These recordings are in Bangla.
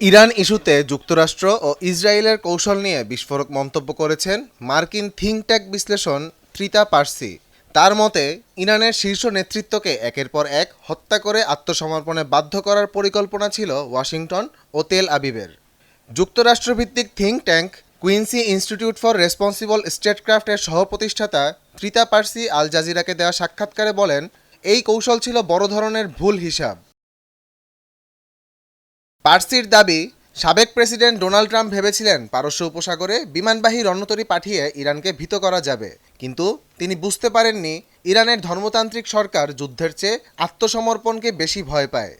ইরান ইস্যুতে যুক্তরাষ্ট্র ও ইসরায়েলের কৌশল নিয়ে বিস্ফোরক মন্তব্য করেছেন মার্কিন থিঙ্ক ট্যাঙ্ক বিশ্লেষণ ত্রিতা পার্সি। তার মতে, ইরানের শীর্ষ নেতৃত্বকে একের পর এক হত্যা করে আত্মসমর্পণে বাধ্য করার পরিকল্পনা ছিল ওয়াশিংটন ও তেল আবিবের। যুক্তরাষ্ট্রভিত্তিক think tank Quincy Institute for Responsible স্টেটক্রাফটের সহপ্রতিষ্ঠাতা ত্রিতা পার্সি আল জাজিরাকে দেওয়া সাক্ষাৎকারে বলেন, এই কৌশল ছিল বড় ধরনের ভুল হিসাব। পার্সির দাবি, সাবেক প্রেসিডেন্ট ডোনাল্ড ট্রাম্প ভেবেছিলেন পারস্য উপসাগরে বিমানবাহী রণতরী পাঠিয়ে ইরানকে ভীত করা যাবে, কিন্তু তিনি বুঝতে পারেননি ইরানের ধর্মতান্ত্রিক সরকার যুদ্ধের চেয়ে আত্মসমর্পণকে বেশি ভয় পায়।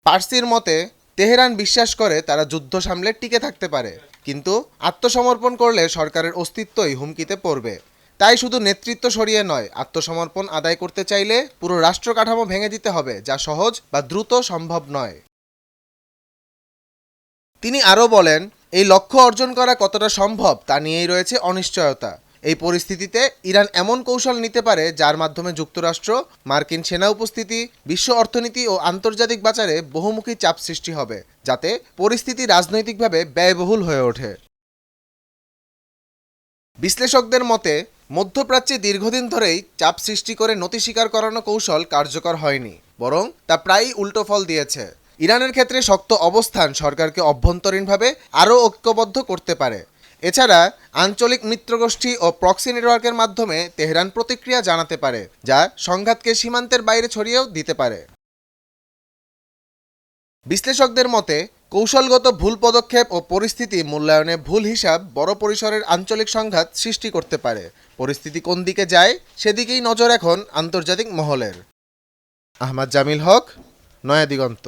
পার্সির মতে, তেহরান বিশ্বাস করে তারা যুদ্ধ সামলে টিকে থাকতে পারে, কিন্তু আত্মসমর্পণ করলে সরকারের অস্তিত্বই হুমকিতে পড়বে। তাই শুধু নেতৃত্ব সরিয়ে নয়, আত্মসমর্পণ আদায় করতে চাইলে পুরো রাষ্ট্র কাঠামো ভেঙে দিতে হবে, যা সহজ বা দ্রুত সম্ভব নয়। তিনি আরও বলেন, এই লক্ষ্য অর্জন করা কতটা সম্ভব তা নিয়েই রয়েছে অনিশ্চয়তা। এই পরিস্থিতিতে ইরান এমন কৌশল নিতে পারে যার মাধ্যমে যুক্তরাষ্ট্র, মার্কিন সেনা উপস্থিতি, বিশ্ব অর্থনীতি ও আন্তর্জাতিক বাজারে বহুমুখী চাপ সৃষ্টি হবে, যাতে পরিস্থিতি রাজনৈতিকভাবে ব্যয়বহুল হয়ে ওঠে। বিশ্লেষকদের মতে, মধ্যপ্রাচ্যে দীর্ঘদিন ধরেই চাপ সৃষ্টি করে নতি স্বীকার করানো কৌশল কার্যকর হয়নি, বরং তা প্রায়ই উল্টো ফল দিয়েছে। ইরানের ক্ষেত্রে শক্ত অবস্থান সরকারকে অভ্যন্তরীণভাবে আরও ঐক্যবদ্ধ করতে পারে। এছাড়া আঞ্চলিক মিত্রগোষ্ঠী ও প্রক্সি নেটওয়ার্কের মাধ্যমে তেহরান প্রতিক্রিয়া জানাতে পারে, যা সংঘাতকে সীমান্তের বাইরে ছড়িয়েও দিতে পারে। বিশ্লেষকদের মতে, কৌশলগত ভুল পদক্ষেপ ও পরিস্থিতি মূল্যায়নে ভুল হিসাব বড় পরিসরের আঞ্চলিক সংঘাত সৃষ্টি করতে পারে। পরিস্থিতি কোন দিকে যায় সেদিকেই নজর এখন আন্তর্জাতিক মহলের। আহমদ জামিল হক, নয়া দিগন্ত।